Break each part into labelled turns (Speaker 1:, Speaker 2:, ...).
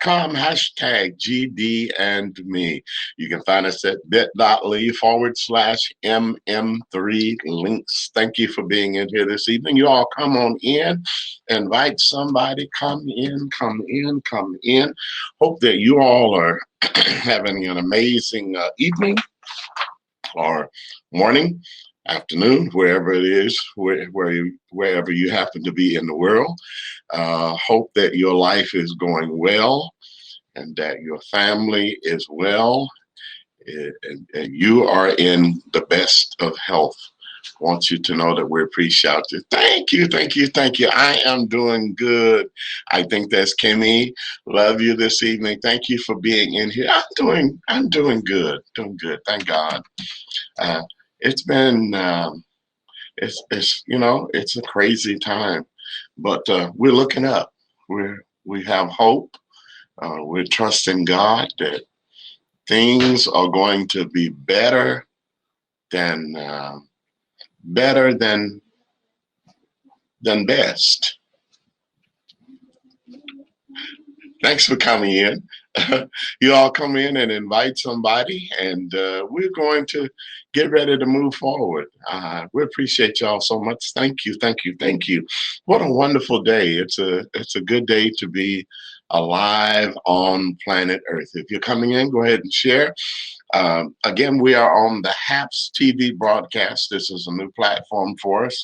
Speaker 1: bit.ly/GD&me. Hashtag GD and me. You can find us at bit.ly/MM3 links. Thank you for being in here this evening. You all come on in, invite somebody, come in, come in, come in. Hope that you all are having an amazing evening or morning, afternoon, wherever it is, wherever you happen to be in the world. Hope that your life is going well and that your family is well and you are in the best of health. Want you to know that we appreciate you. Thank you, thank you, thank you. I am doing good. I think that's Kimmy. Love you this evening. Thank you for being in here. I'm doing good. Doing good. Thank God. It's been it's a crazy time, but we're looking up. We have hope. We're trusting God that things are going to be better than best. Thanks for coming in. You all come in and invite somebody, and we're going to get ready to move forward. We appreciate y'all so much. Thank you, thank you, thank you. What a wonderful day. It's a good day to be alive on planet Earth. If you're coming in, go ahead and share. Again, we are on the HAPS TV broadcast. This is a new platform for us.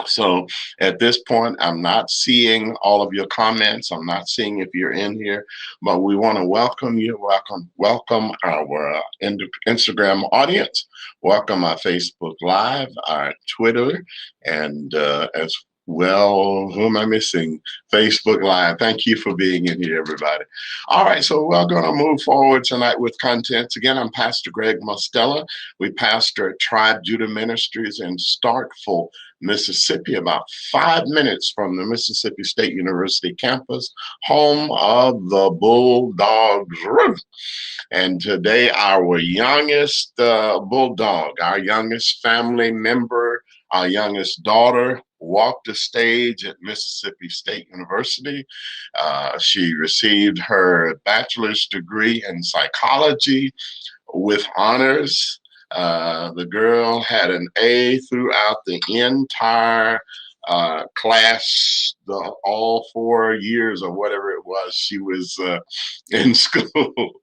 Speaker 1: So at this point, I'm not seeing all of your comments. I'm not seeing if you're in here, but we want to welcome you. Welcome our Instagram audience. Welcome our Facebook Live, our Twitter, and as well, who am I missing? Facebook Live. Thank you for being in here, everybody. All right, so we're going to move forward tonight with contents. Again, I'm Pastor Greg Mostella. We pastor at Tribe Judah Ministries in Starkville, Mississippi, about 5 minutes from the Mississippi State University campus, home of the Bulldogs. And today, our youngest Bulldog, our youngest family member, our youngest daughter, walked the stage at Mississippi State University. She received her bachelor's degree in psychology with honors. The girl had an A throughout the entire class, all 4 years or whatever it was she was in school.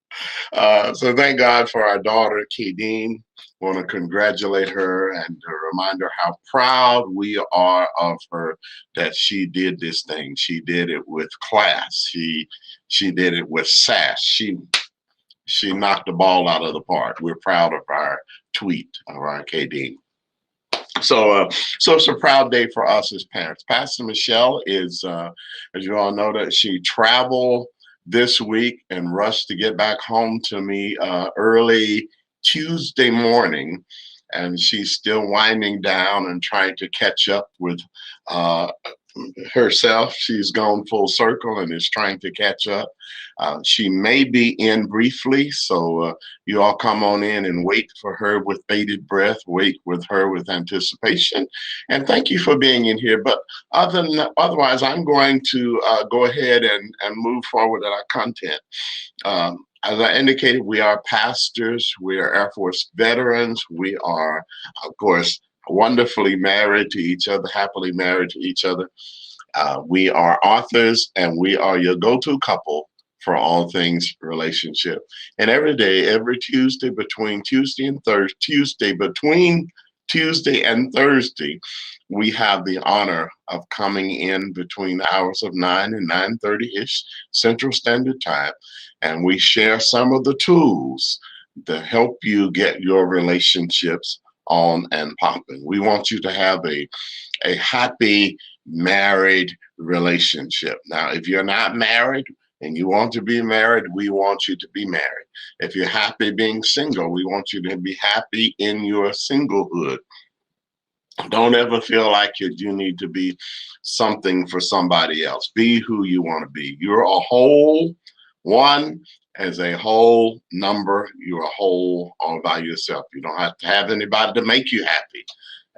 Speaker 1: So thank God for our daughter, Kadeen. Want to congratulate her and to remind her how proud we are of her that she did this thing. She did it with class. She did it with sass. She knocked the ball out of the park. We're proud of our tweet, all right, KD. So it's a proud day for us as parents. Pastor Michelle is, as you all know, that she traveled this week and rushed to get back home to me early Tuesday morning, and she's still winding down and trying to catch up with herself. She's gone full circle and is trying to catch up. She may be in briefly, so you all come on in and wait for her with bated breath, wait with her with anticipation, and thank you for being in here. But otherwise, I'm going to go ahead and move forward at our content. As I indicated, we are pastors, we are Air Force veterans, we are, of course, wonderfully married to each other, happily married to each other. We are authors, and we are your go-to couple for all things relationship. And every day, every Tuesday between Tuesday and Thursday, we have the honor of coming in between the hours of 9 and 9:30-ish Central Standard Time, and we share some of the tools to help you get your relationships on and popping. We want you to have a happy married relationship. Now, if you're not married and you want to be married, we want you to be married. If you're happy being single, we want you to be happy in your singlehood. Don't ever feel like you need to be something for somebody else. Be who you want to be. You're a whole one. As a whole number, you're a whole all by yourself. You don't have to have anybody to make you happy.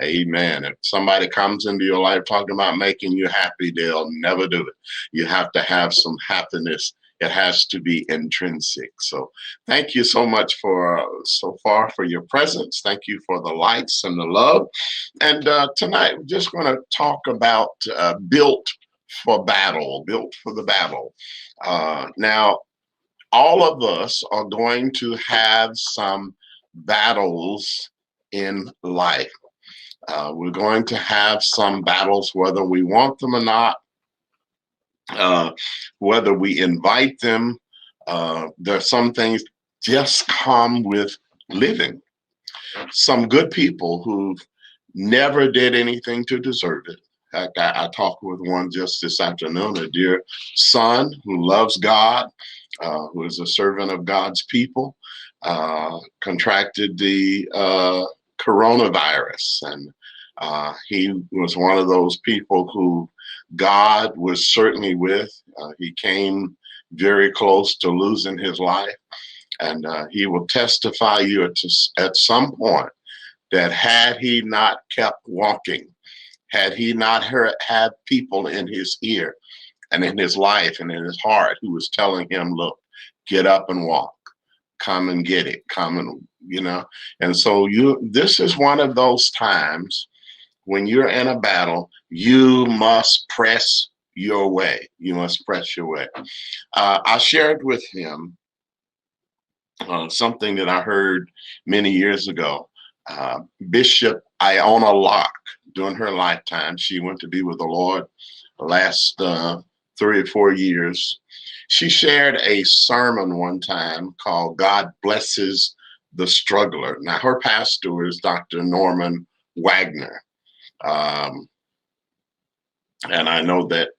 Speaker 1: Amen. If somebody comes into your life talking about making you happy, they'll never do it. You have to have some happiness It has to be intrinsic. So thank you so much for so far for your presence. Thank you for the lights and the love. And tonight we're just going to talk about built for battle, built for the battle. Now, all of us are going to have some battles in life. We're going to have some battles, whether we want them or not, whether we invite them. There's some things just come with living. Some good people who never did anything to deserve it. I talked with one just this afternoon, a dear son who loves God, who is a servant of God's people, contracted the coronavirus. And he was one of those people who God was certainly with. He came very close to losing his life. And he will testify you at some point that had he not kept walking, had he not had people in his ear and in his life and in his heart who was telling him, look, get up and walk, come and get it, come and, you know. And so this is one of those times when you're in a battle, you must press your way. You must press your way. I shared with him something that I heard many years ago. Bishop Iona Locke, during her lifetime, she went to be with the Lord the last 3 or 4 years. She shared a sermon one time called God Blesses the Struggler. Now, her pastor is Dr. Norman Wagner. And I know that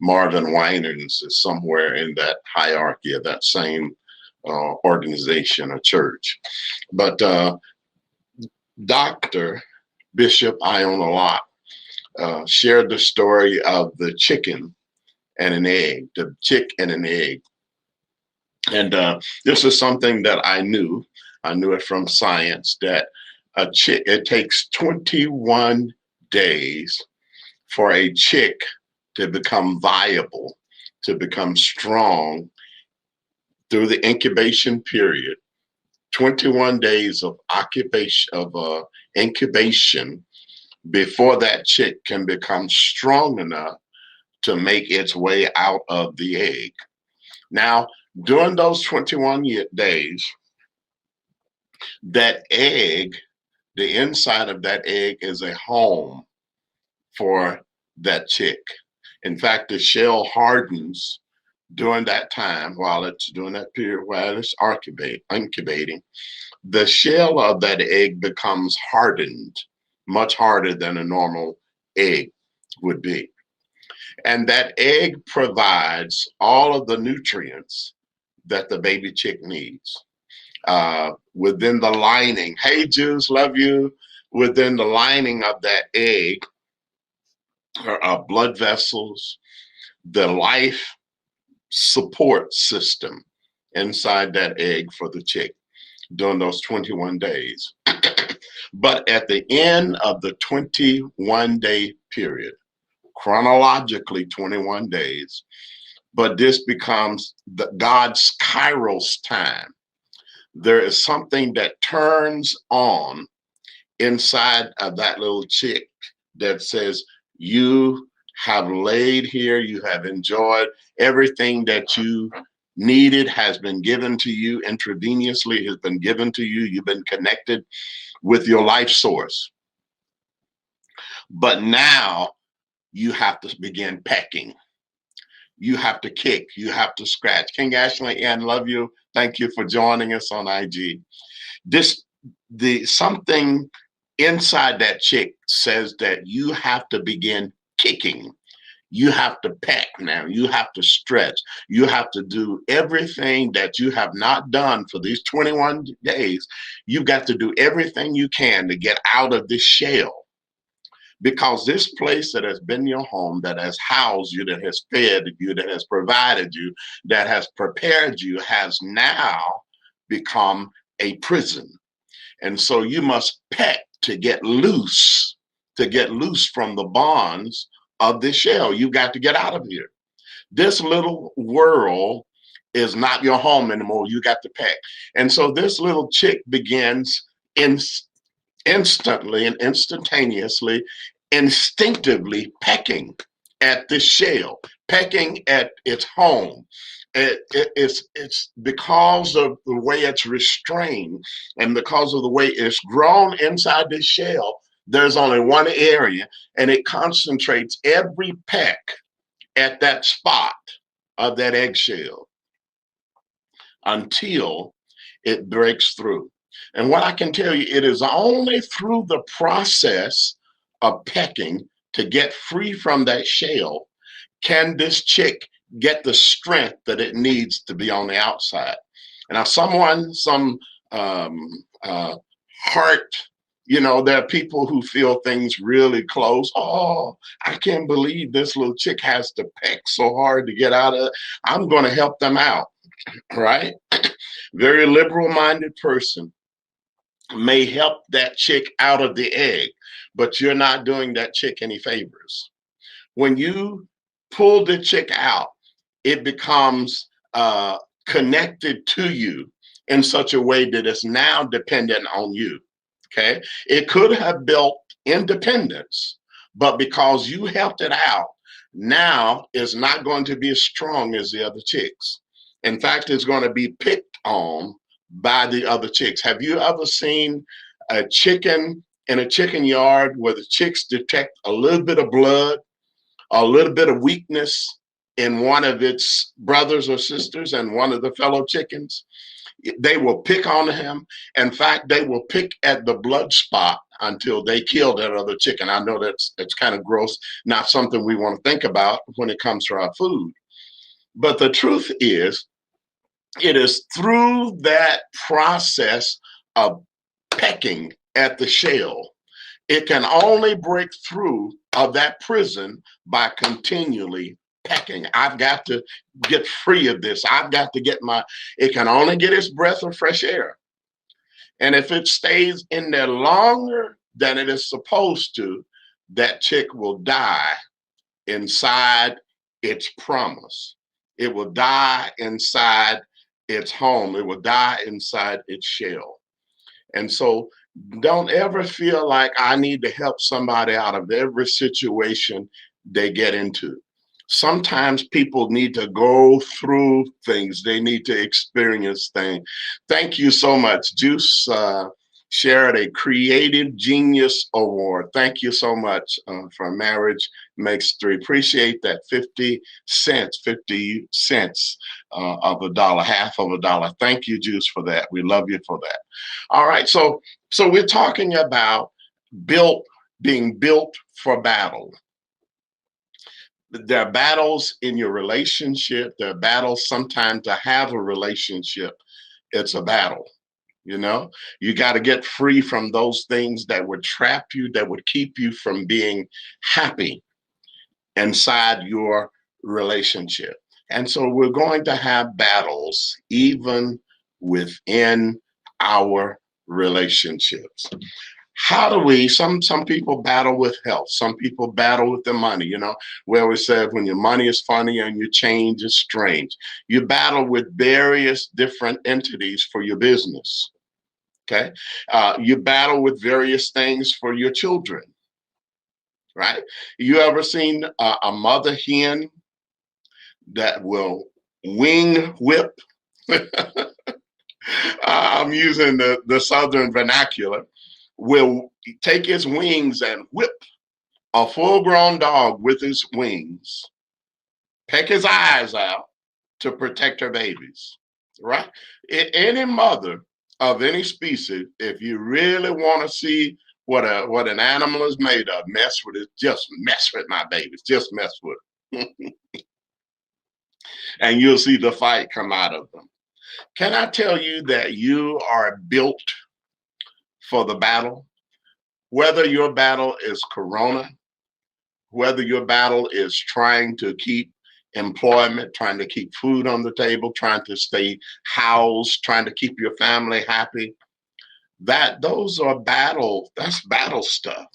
Speaker 1: Marvin Winans is somewhere in that hierarchy of that same organization or church. But Dr. Bishop Iona Locke shared the story of the chicken and an egg, the chick and an egg. And this is something that I knew. I knew it from science that it takes 21 days for a chick to become viable, to become strong through the incubation period. 21 days of incubation before that chick can become strong enough to make its way out of the egg. Now, during those 21 days, that egg, the inside of that egg is a home for that chick. In fact, the shell hardens during that time, while it's during that period while it's incubating. The shell of that egg becomes hardened, much harder than a normal egg would be. And that egg provides all of the nutrients that the baby chick needs. Within the lining, hey Jews, love you. Within the lining of that egg are blood vessels, the life support system inside that egg for the chick during those 21 days. But at the end of the 21-day period, chronologically 21 days, but this becomes God's Kairos time. There is something that turns on inside of that little chick that says, you have laid here, you have enjoyed everything that you needed has been given to you intravenously, has been given to you. You've been connected with your life source. But now you have to begin pecking. You have to kick, you have to scratch. King Ashley Ann, love you. Thank you for joining us on IG. Something inside that chick says that you have to begin kicking. You have to peck now. You have to stretch. You have to do everything that you have not done for these 21 days. You've got to do everything you can to get out of this shell. Because this place that has been your home, that has housed you, that has fed you, that has provided you, that has prepared you, has now become a prison. And so you must peck to get loose from the bonds of this shell. You got to get out of here. This little world is not your home anymore. You got to peck. And so this little chick begins in, instantly and instantaneously, instinctively pecking at this shell, pecking at its home. It's because of the way it's restrained and because of the way it's grown inside this shell. There's only one area, and it concentrates every peck at that spot of that eggshell until it breaks through. And what I can tell you, it is only through the process of pecking to get free from that shell can this chick get the strength that it needs to be on the outside. And now some heart, there are people who feel things really close. Oh, I can't believe this little chick has to peck so hard to get out of it. I'm going to help them out, right? Very liberal-minded person may help that chick out of the egg, but you're not doing that chick any favors. When you pull the chick out, it becomes connected to you in such a way that it's now dependent on you. Okay. It could have built independence, but because you helped it out, now it's not going to be as strong as the other chicks. In fact, it's going to be picked on by the other chicks. Have you ever seen a chicken in a chicken yard where the chicks detect a little bit of blood, a little bit of weakness in one of its brothers or sisters and one of the fellow chickens? They will pick on him. In fact, they will pick at the blood spot until they kill that other chicken. I know it's kind of gross, not something we want to think about when it comes to our food. But the truth is, it is through that process of pecking at the shell. It can only break through of that prison by continually pecking. I've got to get free of this. I've got to get it can only get its breath of fresh air. And if it stays in there longer than it is supposed to, that chick will die inside its promise. It will die inside its home. It will die inside its shell. And so don't ever feel like I need to help somebody out of every situation they get into. Sometimes people need to go through things. They need to experience things. Thank you so much. Juice shared a Creative Genius Award. Thank you so much for Marriage Makes Three. Appreciate that 50 cents of a dollar, half of a dollar. Thank you, Juice, for that. We love you for that. All right, so we're talking about being built for battle. There are battles in your relationship. There are battles sometimes to have a relationship. It's a battle. You got to get free from those things that would trap you, that would keep you from being happy inside your relationship. And so we're going to have battles even within our relationships. How do we, some people battle with health, some people battle with the money, where we said when your money is funny and your change is strange. You battle with various different entities for your business. Okay. You battle with various things for your children, right? You ever seen a mother hen that will wing whip? I'm using the Southern vernacular. Will take his wings and whip a full-grown dog with his wings, peck his eyes out to protect her babies, right? Any mother of any species, if you really want to see what an animal is made of, mess with it, just mess with my babies, just mess with it. And you'll see the fight come out of them. Can I tell you that you are built for the battle? Whether your battle is Corona, whether your battle is trying to keep employment, trying to keep food on the table, trying to stay housed, trying to keep your family happy, those are that's battle stuff.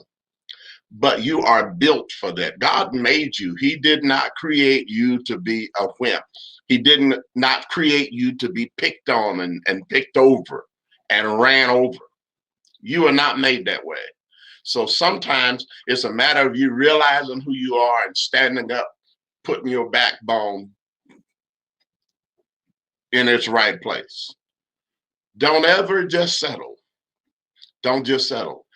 Speaker 1: but you are built for that. God made you. He did not create you to be a wimp. He did not create you to be picked on and picked over and ran over. You are not made that way. So sometimes it's a matter of you realizing who you are and standing up, putting your backbone in its right place. Don't ever just settle. Don't just settle.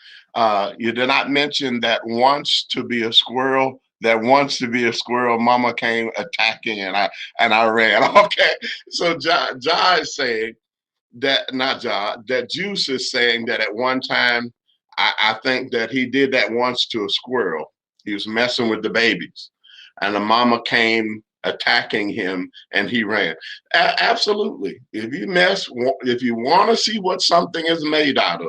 Speaker 1: You did not mention that wants to be a squirrel. That wants to be a squirrel. Mama came attacking, and I ran. Okay, so John is saying that, not John, that Juice is saying that at one time, I think that he did that once to a squirrel. He was messing with the babies, and the mama came attacking him, and he ran. Absolutely. If you want to see what something is made out of,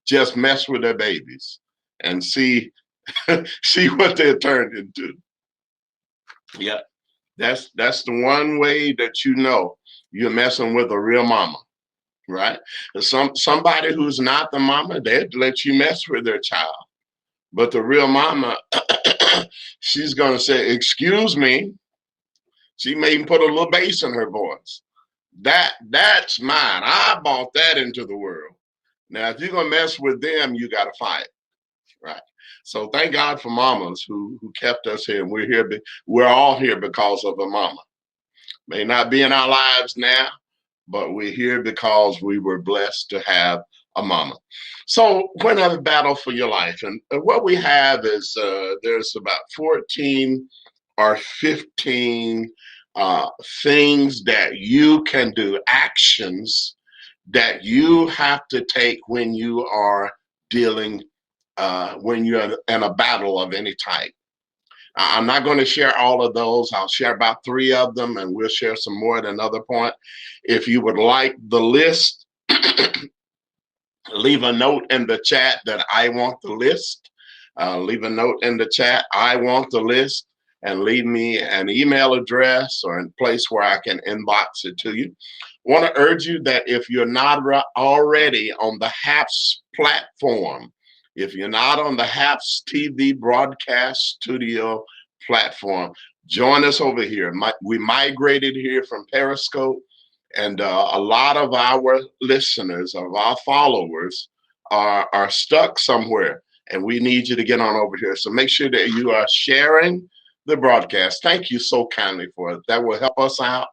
Speaker 1: just mess with their babies and see see what they're turned into. Yeah, that's the one way that you know you're messing with a real mama, right? Somebody who's not the mama, they'd let you mess with their child, but the real mama, she's gonna say, "Excuse me." She may even put a little bass in her voice. That's mine. I brought that into the world. Now, if you're gonna mess with them, you got to fight, right? So thank God for mamas who kept us here. And we're all here because of a mama. May not be in our lives now, but we're here because we were blessed to have a mama. So when I battle for your life, and what we have is there's about 14 or 15 things that you can do, actions that you have to take when you are dealing, when you're in a battle of any type. I'm not going to share all of those. I'll share about 3 of them, and we'll share some more at another point. If you would like the list, leave a note in the chat that I want the list. Leave a note in the chat, I want the list, and leave me an email address or a place where I can inbox it to you. I want to urge you that if you're not already on the HAPS platform, if you're not on the HAPS TV broadcast studio platform, join us over here. We migrated here from Periscope, and a lot of our listeners, of our followers, are stuck somewhere, and we need you to get on over here. So make sure that you are sharing the broadcast. Thank you so kindly for it. That will help us out.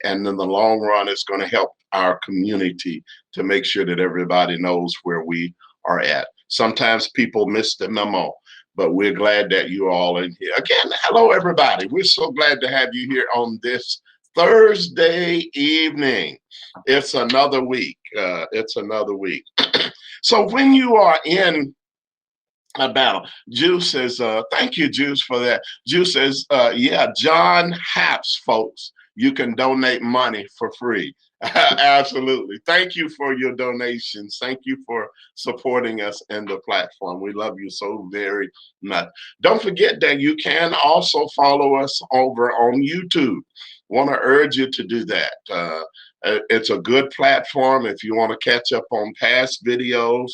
Speaker 1: And in the long run, it's going to help our community to make sure that everybody knows where we are at. Sometimes people miss the memo, but we're glad that you're all in here. Again, hello, everybody. We're so glad to have you here on this Thursday evening. It's another week. It's another week. So when you are in a battle, Juice says, thank you, Juice, for that. Juice says, yeah, John Haps, folks. You can donate money for free. Absolutely. Thank you for your donations. Thank you for supporting us in the platform. We love you so very much. Don't forget that you can also follow us over on YouTube. Want to urge you to do that. It's a good platform if you want to catch up on past videos,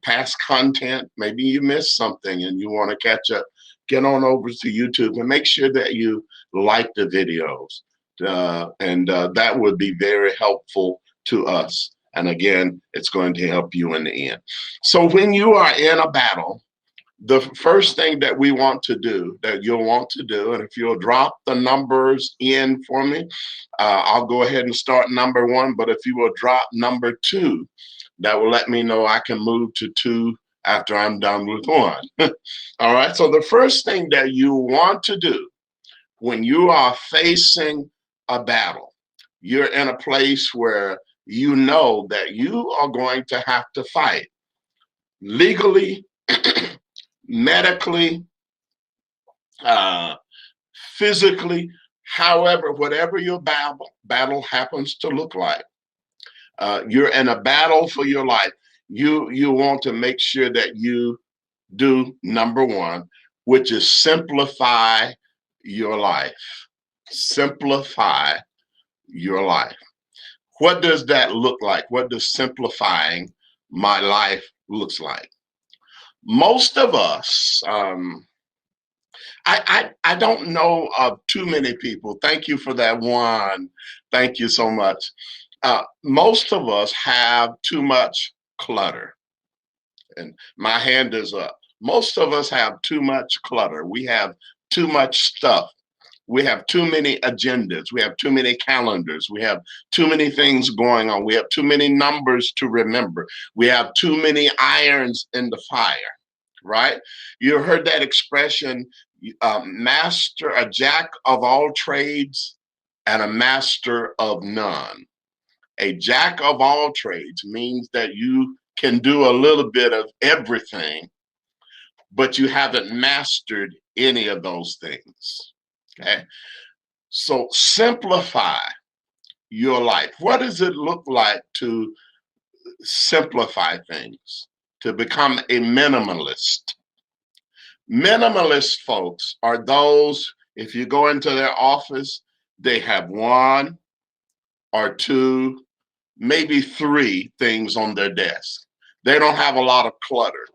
Speaker 1: past content. Maybe you missed something and you want to catch up. Get on over to YouTube and make sure that you like the videos. That would be very helpful to us. And again, it's going to help you in the end. So when you are in a battle, the first thing that we want to do, that you'll want to do, and if you'll drop the numbers in for me, I'll go ahead and start number 1. But if you will drop number 2, that will let me know I can move to 2 after I'm done with 1. All right. So the first thing that you want to do when you are facing a battle, you're in a place where you know that you are going to have to fight legally, medically, physically, however, whatever your battle happens to look like. You're in a battle for your life. You want to make sure that you do number 1, which is simplify your life. Simplify your life. What does that look like? What does simplifying my life looks like? Most of us, I don't know of too many people. Thank you for that one. Thank you so much. Most of us have too much clutter, and my hand is up. Most of us have too much clutter. We have too much stuff. We have too many agendas. We have too many calendars. We have too many things going on. We have too many numbers to remember. We have too many irons in the fire, right? You heard that expression, master, a jack of all trades and a master of none. A jack of all trades means that you can do a little bit of everything, but you haven't mastered any of those things. Okay. So simplify your life. What does it look like to simplify things, to become a minimalist? Minimalist folks are those, if you go into their office, they have one or two, maybe three things on their desk. They don't have a lot of clutter,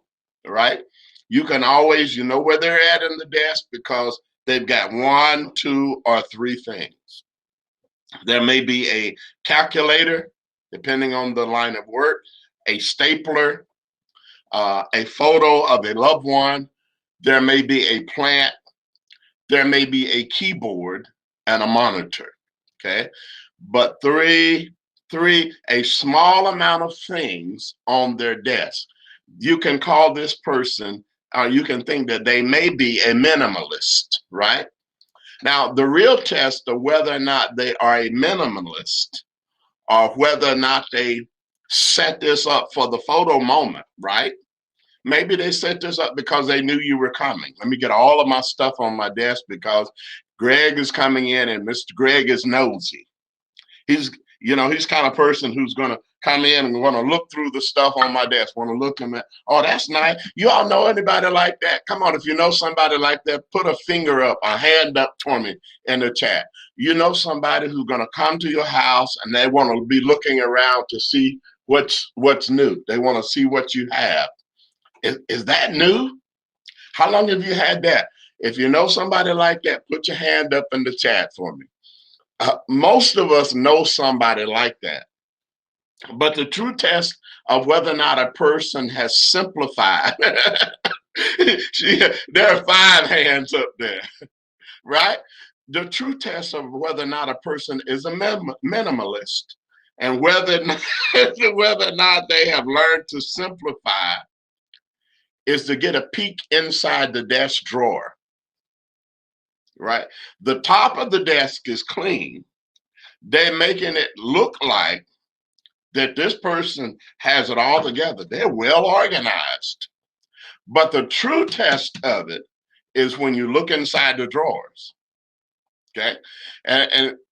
Speaker 1: right? You can always, you know where they're at in the desk because they've got one, two, or three things. There may be a calculator, depending on the line of work, a stapler, a photo of a loved one. There may be a plant. There may be a keyboard and a monitor. Okay. But a small amount of things on their desk. You can call this person, you can think that they may be a minimalist, right? Now, the real test of whether or not they are a minimalist or whether or not they set this up for the photo moment, right? Maybe they set this up because they knew you were coming. Let me get all of my stuff on my desk because Greg is coming in and Mr. Greg is nosy. He's kind of person who's going to come in and want to look through the stuff on my desk, want to look at, oh, that's nice. You all know anybody like that? Come on, if you know somebody like that, put a finger up, a hand up for me in the chat. You know somebody who's going to come to your house and they want to be looking around to see what's new. They want to see what you have. Is that new? How long have you had that? If you know somebody like that, put your hand up in the chat for me. Most of us know somebody like that. But the true test of whether or not a person has simplified, there are 5 hands up there, right? The true test of whether or not a person is a minimalist and whether or not they have learned to simplify is to get a peek inside the desk drawer, right? The top of the desk is clean. They're making it look like that this person has it all together. They're well organized. But the true test of it is when you look inside the drawers. Okay.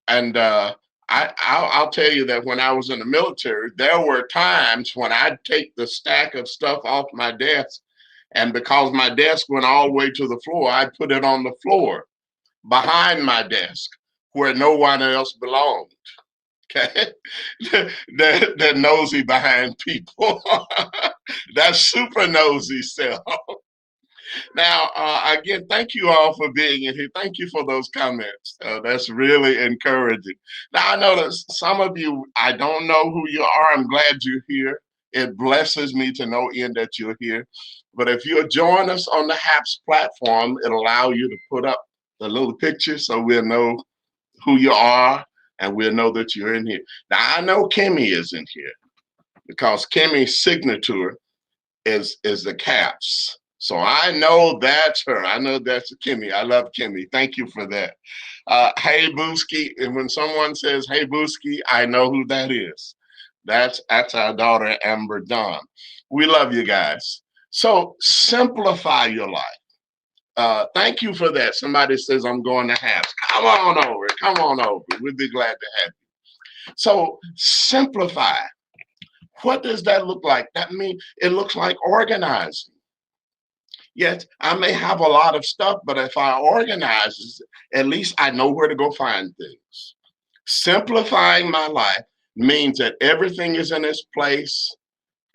Speaker 1: I'll tell you that when I was in the military, there were times when I'd take the stack of stuff off my desk, and because my desk went all the way to the floor, I'd put it on the floor behind my desk where no one else belonged. Okay, they're nosy behind people. That's super nosy self. Now, again, thank you all for being in here. Thank you for those comments. That's really encouraging. Now, I know that some of you, I don't know who you are. I'm glad you're here. It blesses me to know, Ian, that you're here. But if you'll join us on the HAPS platform, it'll allow you to put up the little picture so we'll know who you are and we'll know that you're in here. Now, I know Kimmy is in here because Kimmy's signature is the caps. So I know that's her. I know that's Kimmy. I love Kimmy. Thank you for that. Hey, Booski. And when someone says, hey, Booski, I know who that is. That's our daughter, Amber Dawn. We love you guys. So simplify your life. Thank you for that. Somebody says, I'm going to HAPS. Come on over. Come on over. We'd be glad to have you. So simplify. What does that look like? That means it looks like organizing. Yes, I may have a lot of stuff, but if I organize, at least I know where to go find things. Simplifying my life means that everything is in its place.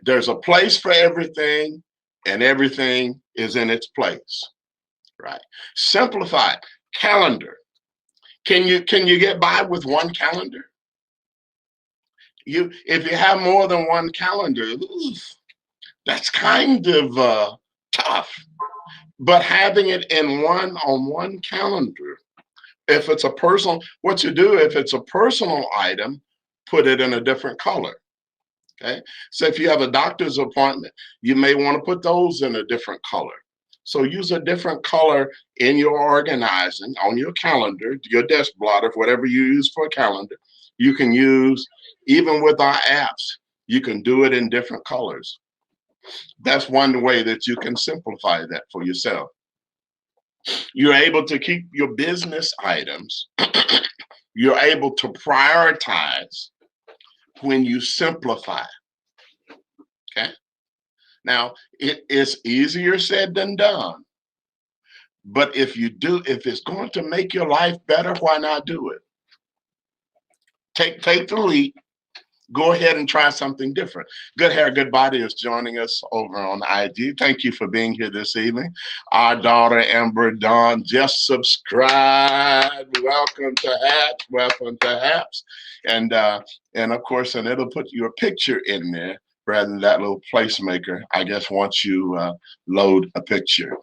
Speaker 1: There's a place for everything. and everything is in its place, right? Simplify. Calendar. Can you get by with one calendar? If you have more than one calendar, oof, that's kind of tough. But having it in one calendar, if it's a personal, what you do if it's a personal item, put it in a different color. Okay. So if you have a doctor's appointment, you may want to put those in a different color. So use a different color in your organizing on your calendar, your desk blotter, whatever you use for a calendar. You can use, even with our apps, you can do it in different colors. That's one way that you can simplify that for yourself. You're able to keep your business items. You're able to prioritize when you simplify. Okay. Now, it is easier said than done. But if it's going to make your life better, why not do it? Take the leap. Go ahead and try something different. Good Hair, Good Body is joining us over on IG. Thank you for being here this evening. Our daughter, Amber Dawn, just subscribed. Welcome to Haps. Welcome to Haps. And of course, and it'll put your picture in there rather than that little placemaker, I guess, once you load a picture.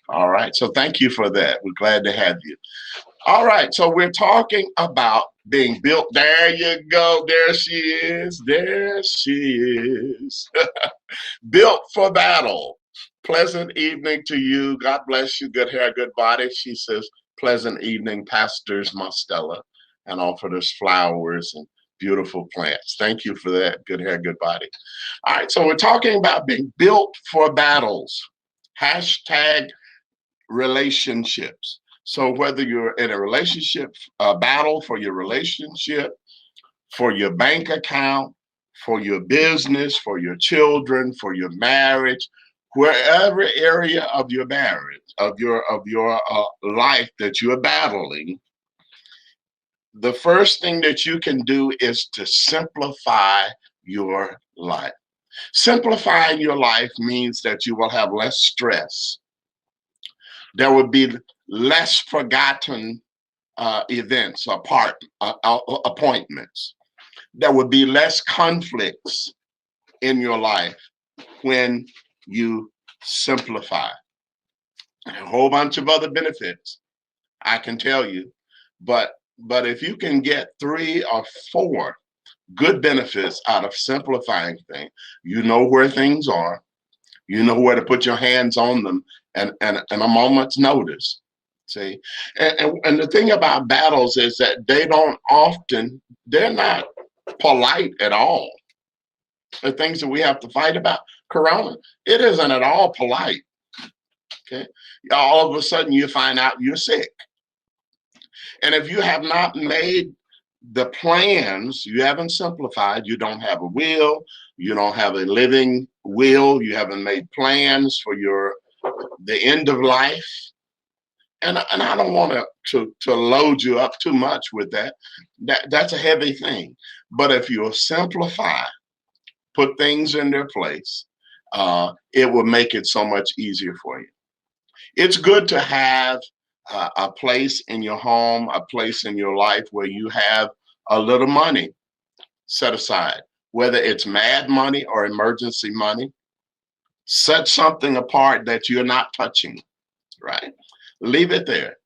Speaker 1: All right. So thank you for that. We're glad to have you. All right, so we're talking about being built. There you go. There she is. There she is. Built for battle. Pleasant evening to you. God bless you. Good hair, good body. She says, pleasant evening, Pastors Mostella, and offered us flowers and beautiful plants. Thank you for that. Good hair, good body. All right, so we're talking about being built for battles. Hashtag relationships. So whether you're in a relationship battle for your relationship, for your bank account, for your business, for your children, for your marriage, wherever area of your marriage, of your life that you're battling, the first thing that you can do is to simplify your life. Simplifying your life means that you will have less stress. There will be less forgotten events, appointments. There would be less conflicts in your life when you simplify. A whole bunch of other benefits, I can tell you, but if you can get 3 or 4 good benefits out of simplifying things, you know where things are, you know where to put your hands on them, and a moment's notice. See, and the thing about battles is that they're not polite at all. The things that we have to fight about, Corona, it isn't at all polite. Okay, all of a sudden you find out you're sick, and if you have not made the plans, you haven't simplified. You don't have a will. You don't have a living will. You haven't made plans for the end of life. And I don't want to load you up too much with that. That's a heavy thing. But if you'll simplify, put things in their place, it will make it so much easier for you. It's good to have a place in your home, a place in your life where you have a little money set aside, whether it's mad money or emergency money. Set something apart that you're not touching, right? Leave it there.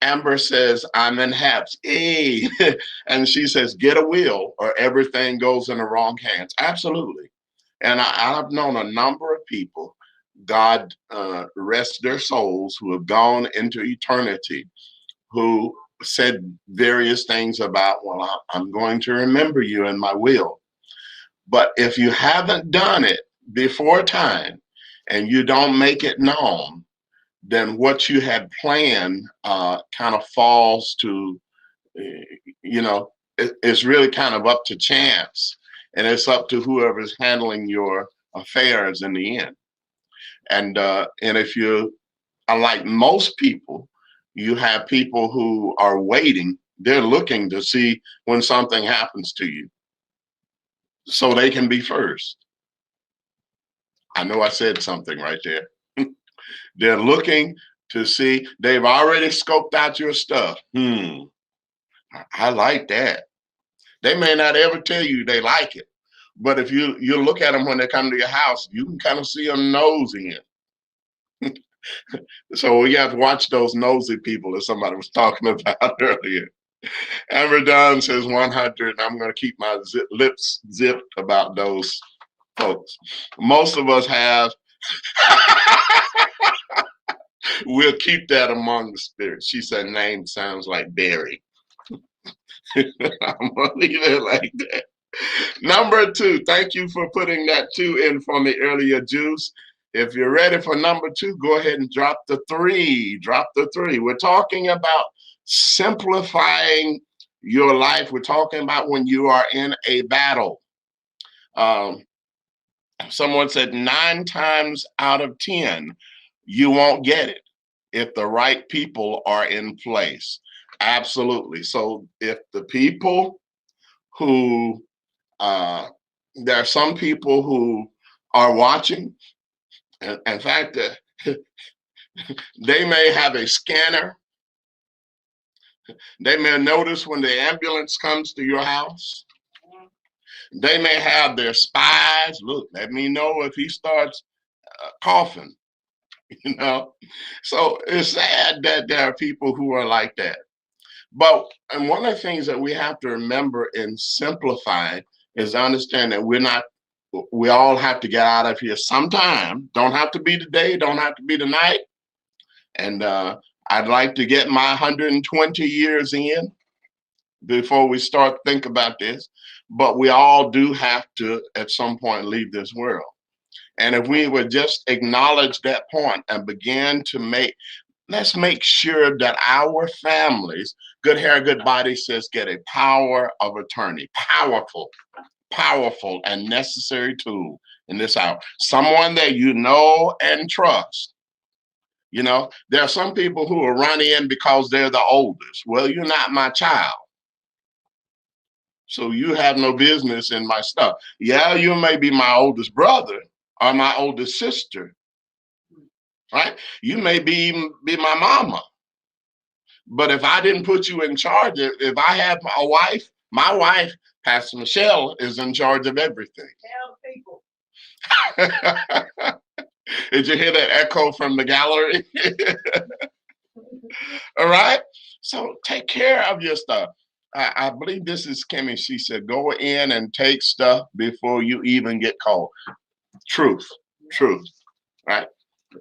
Speaker 1: Amber says, I'm in Haps. Hey. And she says, get a will or everything goes in the wrong hands. Absolutely. And I've known a number of people, God rest their souls, who have gone into eternity, who said various things about, well, I'm going to remember you in my will. But if you haven't done it before time and you don't make it known, then what you had planned kind of falls to, it's really kind of up to chance. And it's up to whoever's handling your affairs in the end. And if you are like most people, you have people who are waiting. They're looking to see when something happens to you so they can be first. I know I said something right there. They're looking to see, they've already scoped out your stuff. I like that. They may not ever tell you they like it, but if you look at them when they come to your house, you can kind of see them nosing in. So we have to watch those nosy people that somebody was talking about earlier. Amber Dunn says 100. I'm going to keep my lips zipped about those folks. Most of us have. We'll keep that among the spirits. She said, name sounds like Barry. I'm going to leave it like that. Number 2, thank you for putting that 2 in for me earlier, Juice. If you're ready for number 2, go ahead and drop the 3. Drop the 3. We're talking about simplifying your life. We're talking about when you are in a battle. Someone said 9 times out of 10, you won't get it if the right people are in place. Absolutely. So if the people who, there are some people who are watching, and in fact, they may have a scanner. They may notice when the ambulance comes to your house. They may have their spies. Look, let me know if he starts coughing, you know. So it's sad that there are people who are like that. But, and one of the things that we have to remember in simplifying is understand that we all have to get out of here sometime. Don't have to be today, don't have to be tonight. And I'd like to get my 120 years in before we start think about this. But we all do have to, at some point, leave this world. And if we would just acknowledge that point and begin to let's make sure that our families, Good Hair, Good Body says, get a power of attorney. Powerful and necessary tool in this hour. Someone that you know and trust. You know, there are some people who will run in because they're the oldest. Well, you're not my child, so you have no business in my stuff. Yeah, you may be my oldest brother or my oldest sister, right? You may be my mama. But if I didn't put you in charge, if I have a wife, my wife, Pastor Michelle, is in charge of everything. Tell people. Did you hear that echo from the gallery? All right. So take care of your stuff. I believe this is Kimmy. She said, go in and take stuff before you even get called. Truth. Right?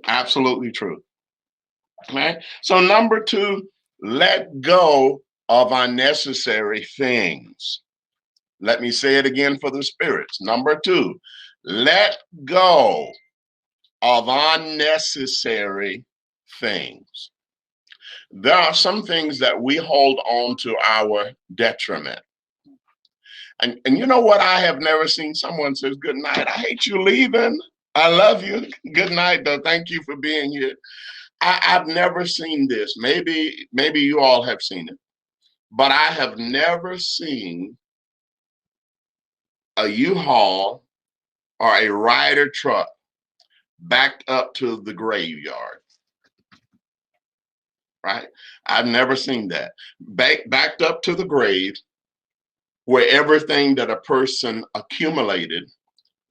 Speaker 1: Absolutely true. Right? So number 2, let go of unnecessary things. Let me say it again for the spirits. Number 2, let go of unnecessary things. There are some things that we hold on to our detriment. And you know what I have never seen? Someone says, good night. I hate you leaving. I love you. Good night, though. Thank you for being here. I've never seen this. Maybe you all have seen it. But I have never seen a U-Haul or a Ryder truck backed up to the graveyard. Right? I've never seen that. Backed up to the grave where everything that a person accumulated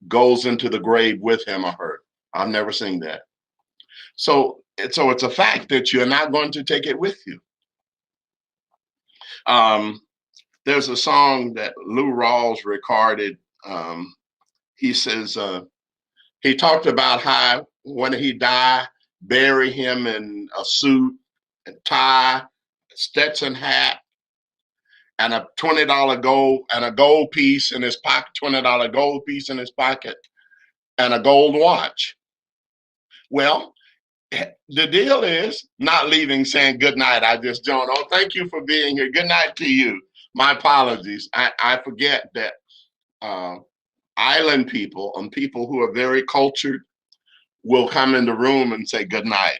Speaker 1: goes into the grave with him or her. I've never seen that. So it's a fact that you're not going to take it with you. There's a song that Lou Rawls recorded. He says, he talked about how when he died, bury him in a suit and tie, Stetson hat, and a $20 gold and a gold piece in his pocket, $20 gold piece in his pocket, and a gold watch. Well, the deal is not leaving saying good night. I just don't. Oh, thank you for being here. Good night to you. My apologies. I forget that island people and people who are very cultured will come in the room and say good night.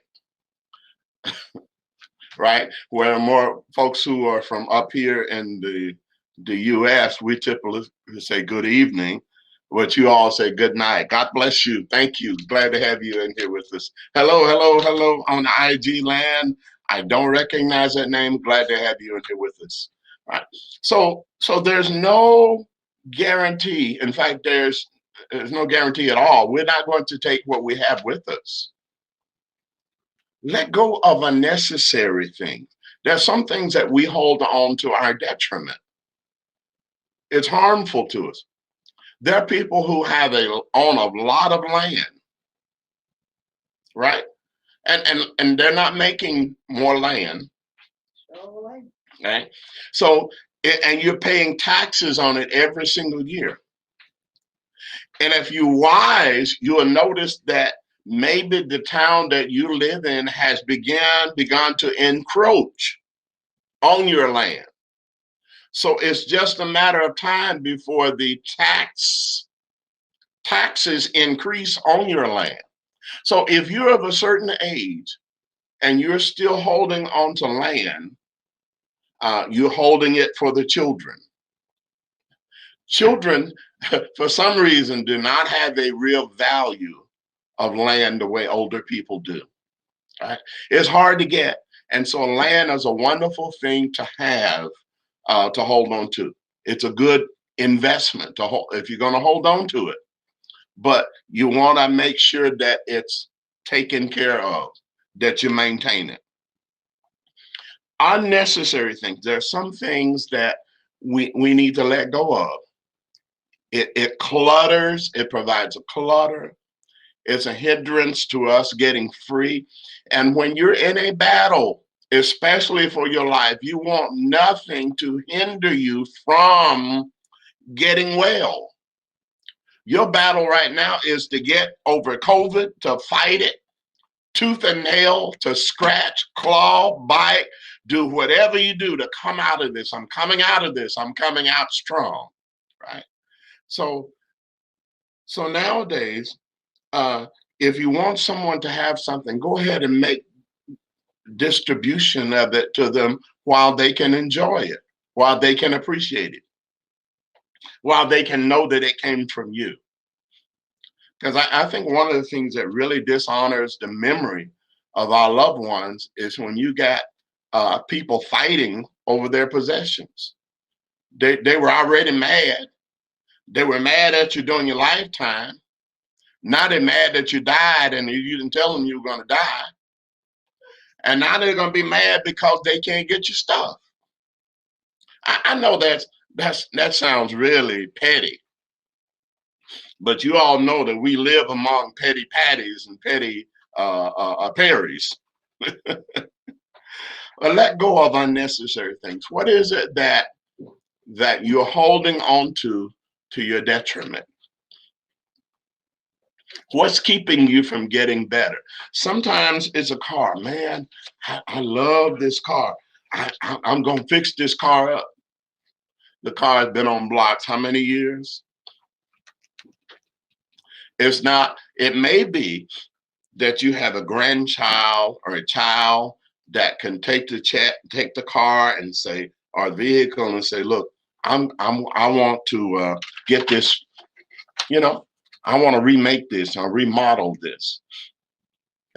Speaker 1: Right? Where more folks who are from up here in the US, we typically say good evening. What you all say good night. God bless you. Thank you. Glad to have you in here with us. Hello, hello, hello on the IG land. I don't recognize that name. Glad to have you in here with us. All right. So there's no guarantee. In fact, there's no guarantee at all. We're not going to take what we have with us. Let go of unnecessary things. There's some things that we hold on to our detriment. It's harmful to us. There are people who own a lot of land, right? And they're not making more land, right? So and you're paying taxes on it every single year. And if you're wise, you'll notice that maybe the town that you live in has begun to encroach on your land. So it's just a matter of time before the taxes increase on your land. So if you're of a certain age and you're still holding on to land, you're holding it for the children. Children, for some reason, do not have a real value of land the way older people do. Right? It's hard to get. And so land is a wonderful thing to have, to hold on to. It's a good investment to hold if you're going to hold on to it. But you want to make sure that it's taken care of, that you maintain it. Unnecessary things. There are some things that we need to let go of. It clutters, it provides a clutter. It's a hindrance to us getting free. And when you're in a battle, especially for your life, you want nothing to hinder you from getting well. Your battle right now is to get over COVID, to fight it, tooth and nail, to scratch, claw, bite, do whatever you do to come out of this. I'm coming out of this. I'm coming out strong, right? So nowadays, if you want someone to have something, go ahead and make distribution of it to them while they can enjoy it, while they can appreciate it, while they can know that it came from you. Because I think one of the things that really dishonors the memory of our loved ones is when you got people fighting over their possessions. They were already mad. They were mad at you during your lifetime. Now they're mad that you died and you didn't tell them you were going to die. And now they're going to be mad because they can't get your stuff. I know that sounds really petty. But you all know that we live among petty patties and petty Perrys. Let go of unnecessary things. What is it that you're holding on to your detriment? What's keeping you from getting better? Sometimes it's a car. Man, I love this car. I'm going to fix this car up. The car has been on blocks how many years? It's not, it may be that you have a grandchild or a child that can take the car and say, or vehicle and say, look, I want to get this, I want to remake this or remodel this.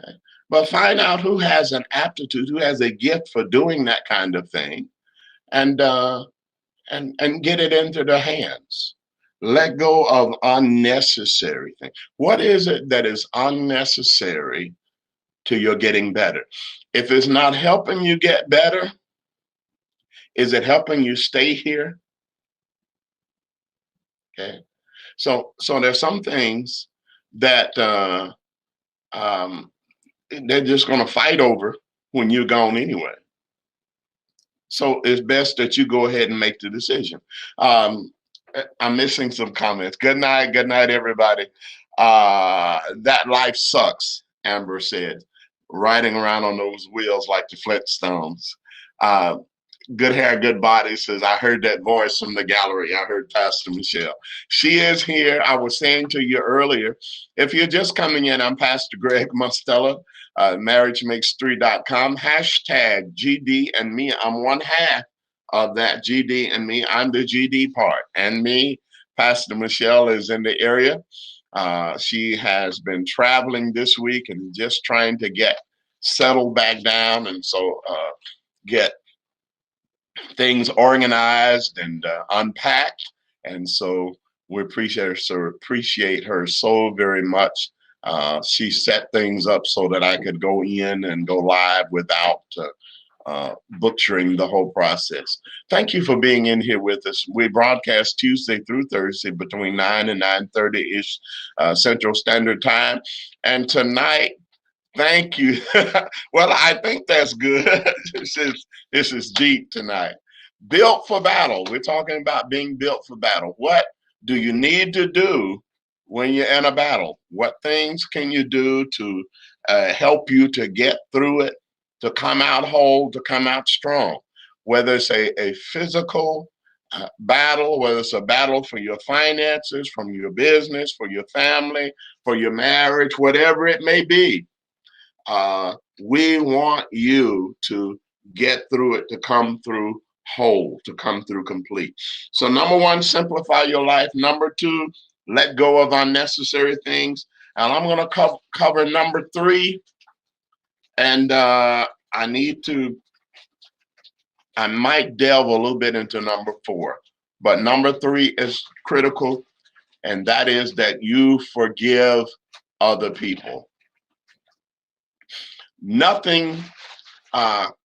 Speaker 1: Okay. But find out who has an aptitude, who has a gift for doing that kind of thing, and get it into their hands. Let go of unnecessary things. What is it that is unnecessary to your getting better? If it's not helping you get better, is it helping you stay here? Okay. So there's some things that they're just going to fight over when you're gone anyway. So it's best that you go ahead and make the decision. I'm missing some comments. Good night, everybody. That life sucks, Amber said, riding around on those wheels like the Flintstones. Good hair, good body says, I heard that voice from the gallery. I heard Pastor Michelle. She is here. I was saying to you earlier, if you're just coming in, I'm Pastor Greg Mostella, marriagemakes3.com, hashtag GD and me. I'm one half of that GD and me. I'm the GD part, and me Pastor Michelle is in the area. She has been traveling this week and just trying to get settled back down, and so get things organized and unpacked. And so we appreciate her so very much. She set things up so that I could go in and go live without butchering the whole process. Thank you for being in here with us. We broadcast Tuesday through Thursday between 9 and 9:30 ish Central Standard Time. And tonight, thank you. Well, I think that's good. This is deep tonight. Built for battle. We're talking about being built for battle. What do you need to do when you're in a battle? What things can you do to help you to get through it, to come out whole, to come out strong? Whether it's a physical battle, whether it's a battle for your finances, from your business, for your family, for your marriage, whatever it may be. We want you to get through it, to come through whole, to come through complete. So number one, simplify your life. Number two, let go of unnecessary things. And I'm going to cover number three. And I might delve a little bit into number four. But number three is critical, and that is that you forgive other people. Nothing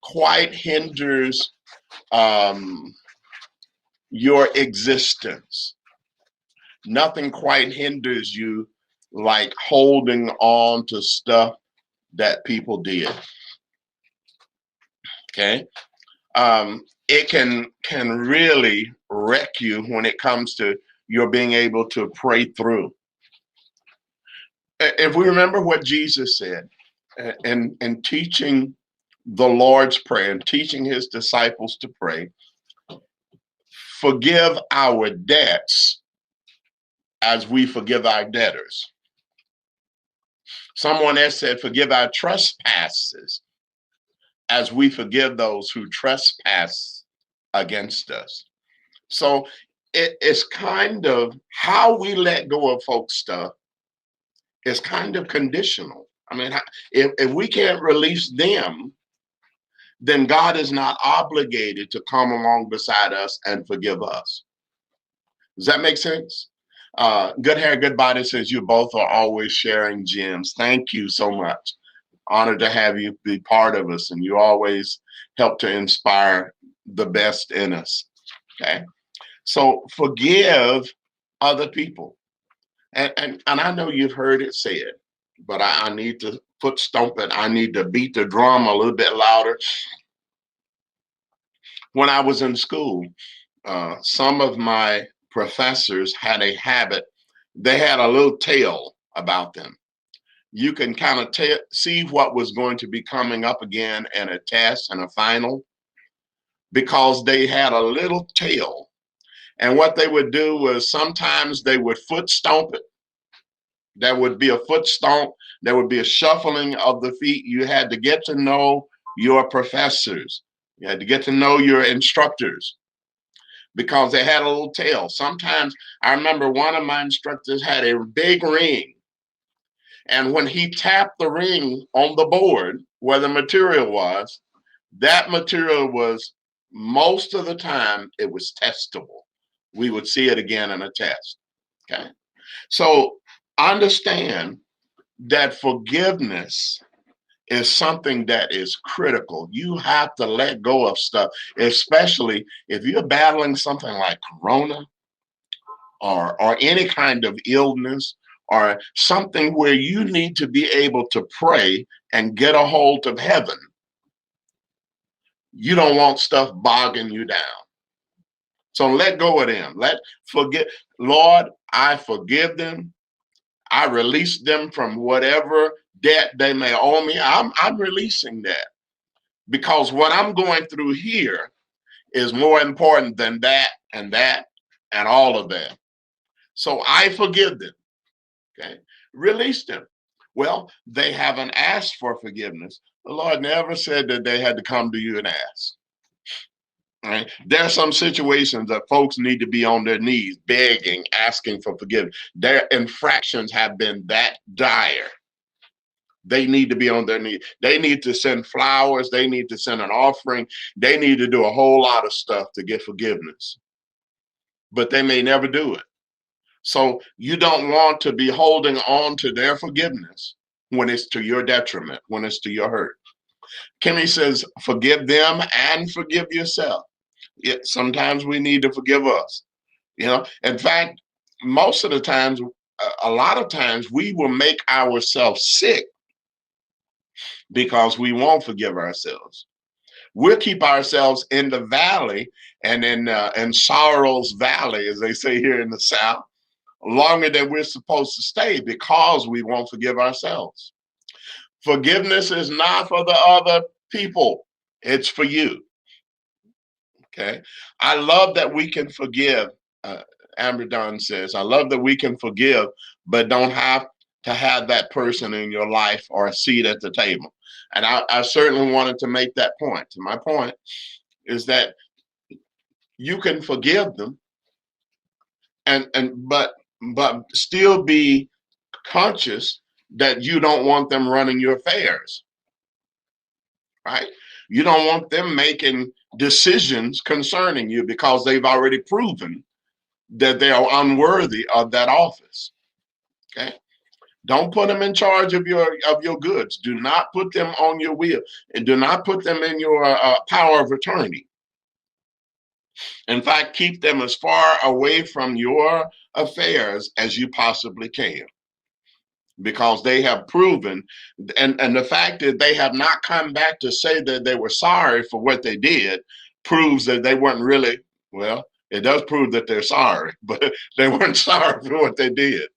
Speaker 1: quite hinders your existence. Nothing quite hinders you like holding on to stuff that people did. Okay. It can really wreck you when it comes to your being able to pray through. If we remember what Jesus said in teaching the Lord's Prayer and teaching his disciples to pray, forgive our debts as we forgive our debtors. Someone else said, forgive our trespasses as we forgive those who trespass against us. So it's kind of how we let go of folks' stuff is kind of conditional. I mean, if we can't release them, then God is not obligated to come along beside us and forgive us. Does that make sense? Good Hair, Good Body says you both are always sharing gems. Thank you so much. Honored to have you be part of us, and you always help to inspire the best in us. Okay, so forgive other people, and I know you've heard it said, but I need to stomp it. I need to beat the drum a little bit louder. When I was in school, some of my professors had a habit. They had a little tale about them. You can kind of see what was going to be coming up again in a test and a final because they had a little tail. And what they would do was sometimes they would foot stomp it. There would be a foot stomp. There would be a shuffling of the feet. You had to get to know your professors. You had to get to know your instructors because they had a little tail. Sometimes I remember one of my instructors had a big ring. And when he tapped the ring on the board where the material was, that material was, most of the time, it was testable. We would see it again in a test. Okay. So understand that forgiveness is something that is critical. You have to let go of stuff, especially if you're battling something like corona or any kind of illness, or something where you need to be able to pray and get a hold of heaven. You don't want stuff bogging you down. So let go of them. Lord, I forgive them. I release them from whatever debt they may owe me. I'm releasing that because what I'm going through here is more important than that and all of that. So I forgive them. Okay, release them. Well, they haven't asked for forgiveness. The Lord never said that they had to come to you and ask. Right? There are some situations that folks need to be on their knees, begging, asking for forgiveness. Their infractions have been that dire. They need to be on their knees. They need to send flowers. They need to send an offering. They need to do a whole lot of stuff to get forgiveness, but they may never do it. So you don't want to be holding on to their forgiveness when it's to your detriment, when it's to your hurt. Kimmy says, forgive them and forgive yourself. Sometimes we need to forgive us. In fact, most of the times, a lot of times we will make ourselves sick because we won't forgive ourselves. We'll keep ourselves in the valley and in sorrow's valley, as they say here in the South, longer than we're supposed to stay because we won't forgive ourselves. Forgiveness is not for the other people. It's for you. Okay. I love that we can forgive. Amber Dunn says, I love that we can forgive, but don't have to have that person in your life or a seat at the table. And I certainly wanted to make that point. My point is that you can forgive them but still be conscious that you don't want them running your affairs, right? You don't want them making decisions concerning you because they've already proven that they are unworthy of that office. Okay. Don't put them in charge of your goods. Do not put them on your wheel, and do not put them in your power of attorney. In fact, keep them as far away from your affairs as you possibly can, because they have proven, and the fact that they have not come back to say that they were sorry for what they did proves that they weren't really, well, it does prove that they're sorry, but they weren't sorry for what they did.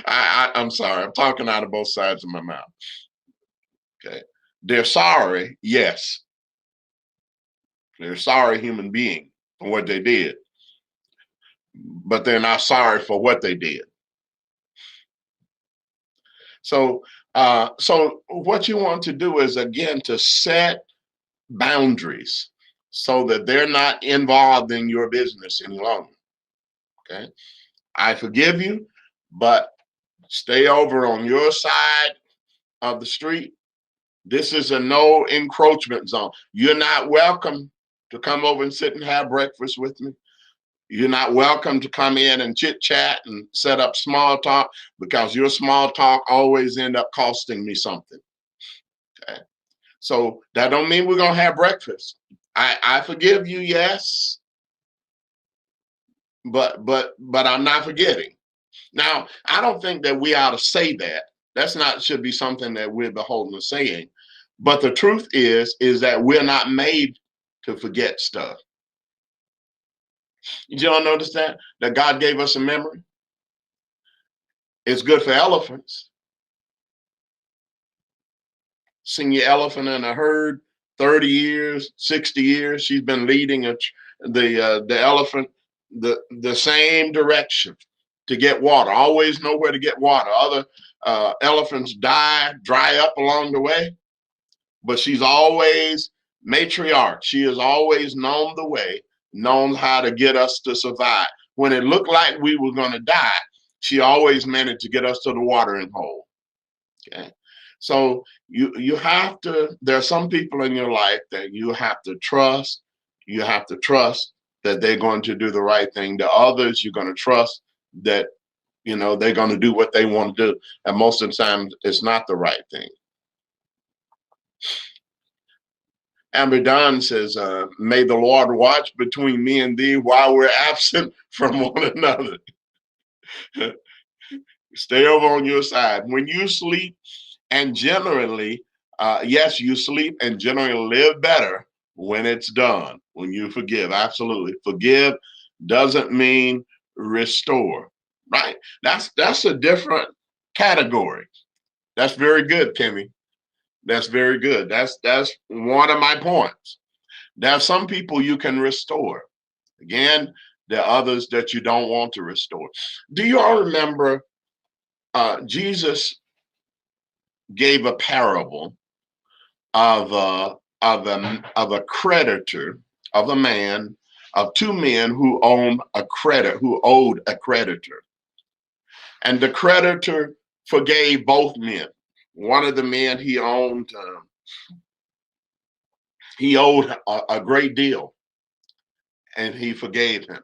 Speaker 1: I'm sorry, I'm talking out of both sides of my mouth. Okay. They're sorry, yes. They're sorry human being for what they did, but they're not sorry for what they did. So what you want to do is, again, to set boundaries so that they're not involved in your business any longer. Okay. I forgive you, but stay over on your side of the street. This is a no encroachment zone. You're not welcome to come over and sit and have breakfast with me. You're not welcome to come in and chit chat and set up small talk, because your small talk always end up costing me something. Okay. So that don't mean we're gonna have breakfast. I forgive you, yes, but I'm not forgetting. Now, I don't think that we ought to say that. That's not should be something that we're beholden to saying. But the truth is that we're not made to forget stuff. You don't notice that God gave us a memory? It's good for elephants. Seen your elephant in a herd 30 years, 60 years. She's been leading the elephant the same direction to get water. Always know where to get water. Other elephants dry up along the way, but she's always matriarch. She has always known the way, known how to get us to survive. When it looked like we were going to die, she always managed to get us to the watering hole. Okay. So you have to, there are some people in your life that you have to trust. You have to trust that they're going to do the right thing. The others, you're going to trust that, they're going to do what they want to do. And most of the time, it's not the right thing. Amber Don says, may the Lord watch between me and thee while we're absent from one another. Stay over on your side. When you sleep, and generally, yes, you sleep and generally live better when it's done, when you forgive. Absolutely. Forgive doesn't mean restore, right? That's a different category. That's very good, Kimmy. That's very good. That's one of my points. There are some people you can restore. Again, there are others that you don't want to restore. Do you all remember Jesus gave a parable of of a creditor, of a man, of two men who owed a creditor. And the creditor forgave both men. One of the men he owed a great deal, and he forgave him.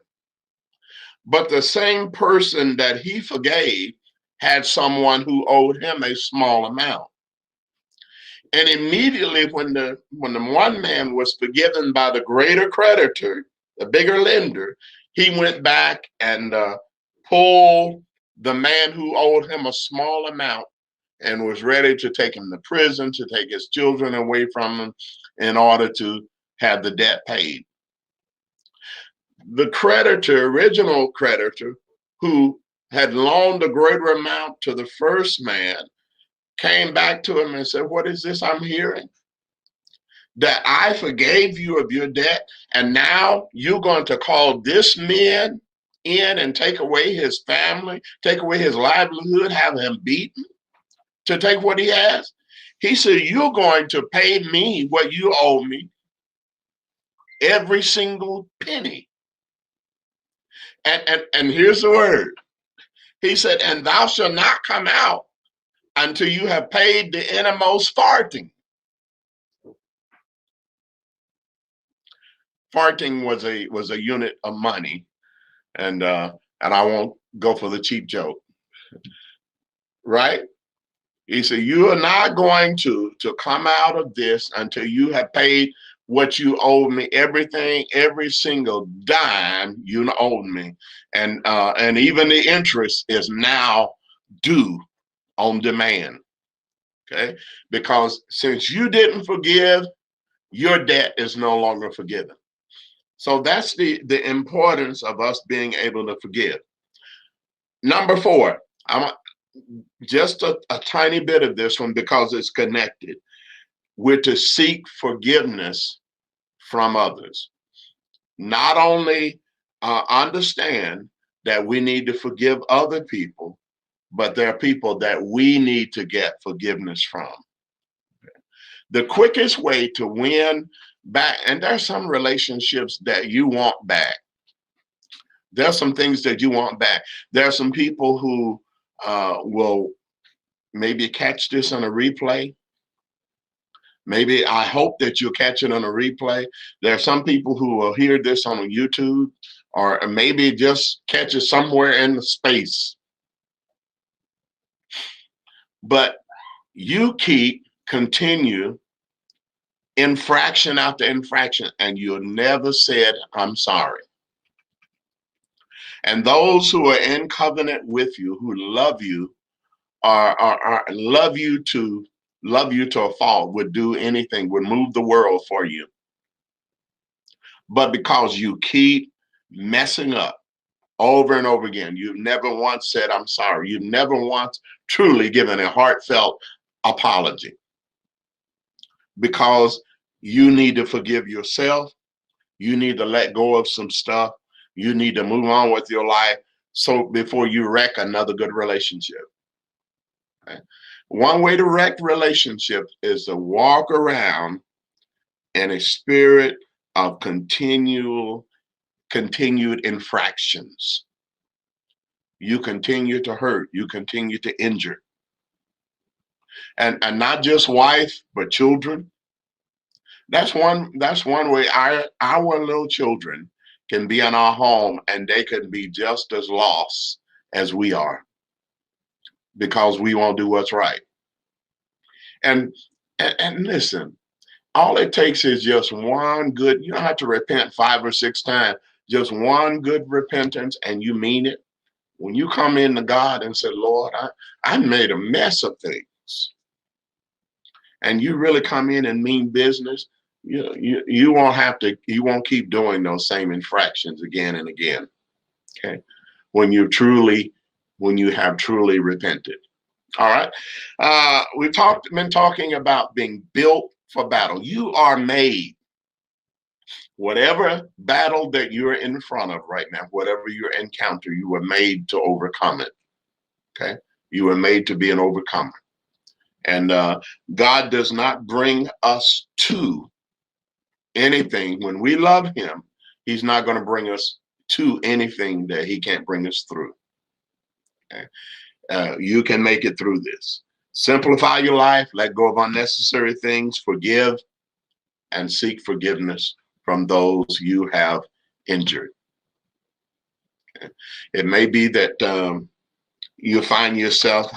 Speaker 1: But the same person that he forgave had someone who owed him a small amount. And immediately when the one man was forgiven by the greater creditor, the bigger lender, he went back and pulled the man who owed him a small amount and was ready to take him to prison, to take his children away from him in order to have the debt paid. The creditor, original creditor, who had loaned a greater amount to the first man, came back to him and said, "What is this I'm hearing? That I forgave you of your debt, and now you're going to call this man in and take away his family, take away his livelihood, have him beaten to take what he has?" He said, "You're going to pay me what you owe me, every single penny." And here's the word. He said, "And thou shalt not come out until you have paid the innermost farthing." Farthing was a unit of money, and I won't go for the cheap joke, right? He said, "You are not going to come out of this until you have paid what you owe me, everything, every single dime you owe me, and even the interest is now due on demand." Okay, because since you didn't forgive, your debt is no longer forgiven. So that's the importance of us being able to forgive. Number 4, I'm just a tiny bit of this one because it's connected. We're to seek forgiveness from others. Not only understand that we need to forgive other people, but there are people that we need to get forgiveness from. The quickest way to win back, and there's some relationships that you want back. There's some things that you want back. There are some people who will maybe catch this on a replay. Maybe I hope that you'll catch it on a replay. There are some people who will hear this on YouTube, or maybe just catch it somewhere in the space. But you continue infraction after infraction, and you never said, "I'm sorry." And those who are in covenant with you, who love you, love you to a fault, would do anything, would move the world for you. But because you keep messing up over and over again, you've never once said, "I'm sorry." You've never once truly given a heartfelt apology, because you need to forgive yourself. You need to let go of some stuff. You need to move on with your life, so before you wreck another good relationship. Okay? One way to wreck relationships is to walk around in a spirit of continued infractions. You continue to hurt, you continue to injure. And not just wife, but children. That's one way our little children can be in our home, and they can be just as lost as we are, because we won't do what's right. And listen, all it takes is just one good, you don't have to repent 5 or 6 times, just one good repentance, and you mean it. When you come into God and say, "Lord, I made a mess of things," and you really come in and mean business, you won't keep doing those same infractions again and again. Okay, when you have truly repented. All right, we've been talking about being built for battle. You are made. Whatever battle that you're in front of right now, whatever you encounter, you were made to overcome it. Okay, you were made to be an overcomer. And God does not bring us to anything. When we love him, he's not going to bring us to anything that he can't bring us through. Okay? You can make it through this. Simplify your life, let go of unnecessary things, forgive, and seek forgiveness from those you have injured. Okay? It may be that you have found yourself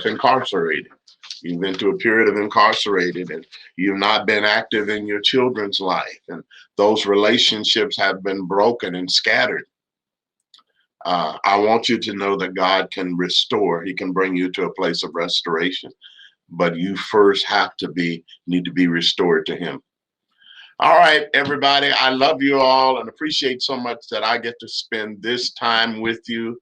Speaker 1: incarcerated. You've been through a period of incarcerated and you've not been active in your children's life, and those relationships have been broken and scattered. I want you to know that God can restore. He can bring you to a place of restoration, but you first need to be restored to him. All right, everybody, I love you all and appreciate so much that I get to spend this time with you.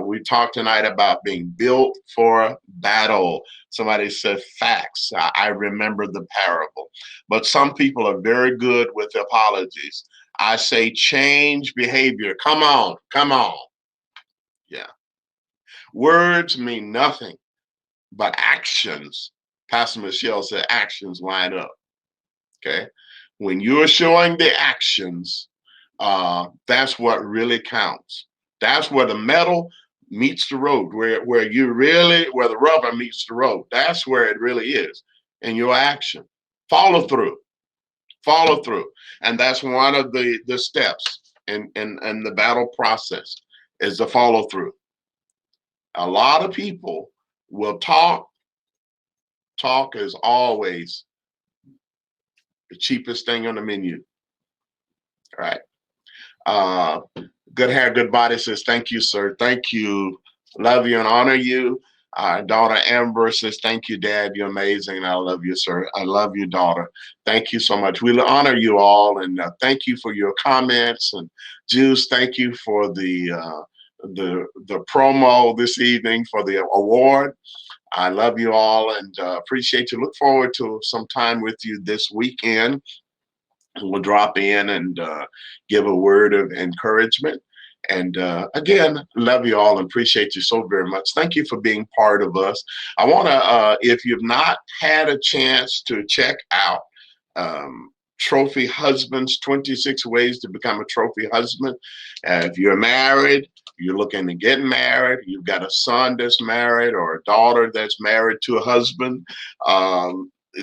Speaker 1: We talked tonight about being built for battle. Somebody said facts. I remember the parable. But some people are very good with apologies. I say change behavior. Come on, come on. Yeah. Words mean nothing, but actions, Pastor Michelle said, actions line up. Okay. When you're showing the actions, that's what really counts. That's where the metal meets the road, where the rubber meets the road. That's where it really is in your action. Follow through. And that's one of the steps in the battle process is the follow through. A lot of people will talk. Talk is always the cheapest thing on the menu. All right. Good Hair, Good Body says, thank you, sir. Thank you. Love you and honor you. Daughter Amber says, thank you, Dad. You're amazing. I love you, sir. I love you, daughter. Thank you so much. We honor you all, and thank you for your comments. And Juice, thank you for the promo this evening for the award. I love you all and appreciate you. Look forward to some time with you this weekend. We'll drop in and give a word of encouragement. And again, love you all and appreciate you so very much. Thank you for being part of us. I want to, if you've not had a chance to check out Trophy Husbands, 26 Ways to Become a Trophy Husband. If you're married, you're looking to get married, you've got a son that's married or a daughter that's married to a husband,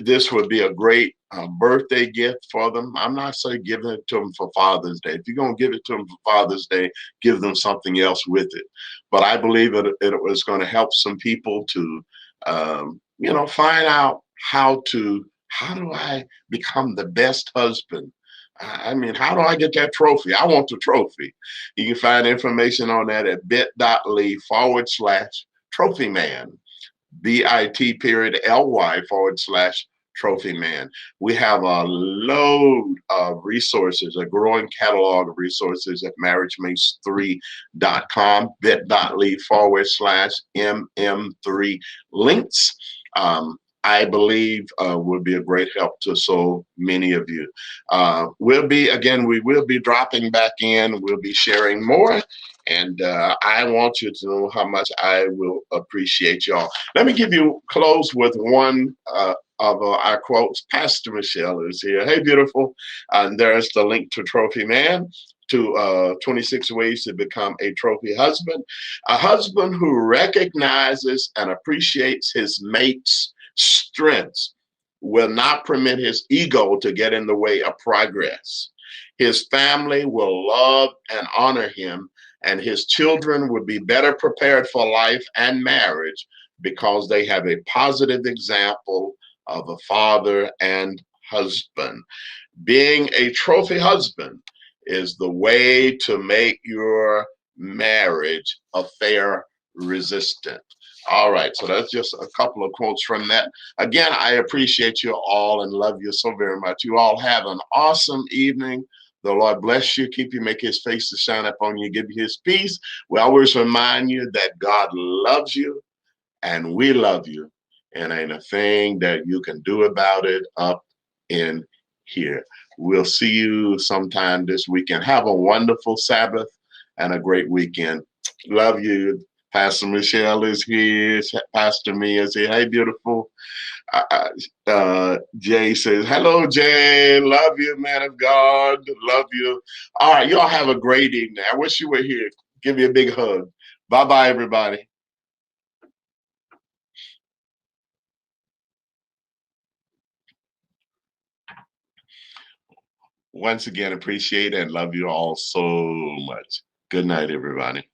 Speaker 1: this would be a great birthday gift for them. I'm not saying giving it to them for Father's Day. If you're going to give it to them for Father's Day, give them something else with it. But I believe it was going to help some people to, find out how do I become the best husband? I mean, how do I get that trophy? I want the trophy. You can find information on that at bit.ly/trophy man. bit.ly/trophy man. We have a load of resources, a growing catalog of resources at marriagemates3.com, bit.ly/mm3 links. I believe would be a great help to so many of you. We will be dropping back in. We'll be sharing more. And I want you to know how much I will appreciate y'all. Let me close with one of our quotes. Pastor Michelle is here. Hey, beautiful. And there's the link to Trophy Man, to 26 Ways to Become a Trophy Husband. A husband who recognizes and appreciates his mate's strengths will not permit his ego to get in the way of progress. His family will love and honor him, and his children will be better prepared for life and marriage because they have a positive example of a father and husband. Being a trophy husband is the way to make your marriage affair resistant. All right, so that's just a couple of quotes from that. Again, I appreciate you all and love you so very much. You all have an awesome evening. The Lord bless you, keep you, make his face to shine upon you, give you his peace. We always remind you that God loves you and we love you, and ain't a thing that you can do about it up in here. We'll see you sometime this weekend. Have a wonderful Sabbath and a great weekend. Love you. Pastor Michelle is here. Pastor Mia is here. Hey, beautiful. Jay says, hello, Jay. Love you, man of God. Love you. All right, y'all have a great evening. I wish you were here. Give you a big hug. Bye-bye, everybody. Once again, appreciate and love you all so much. Good night, everybody.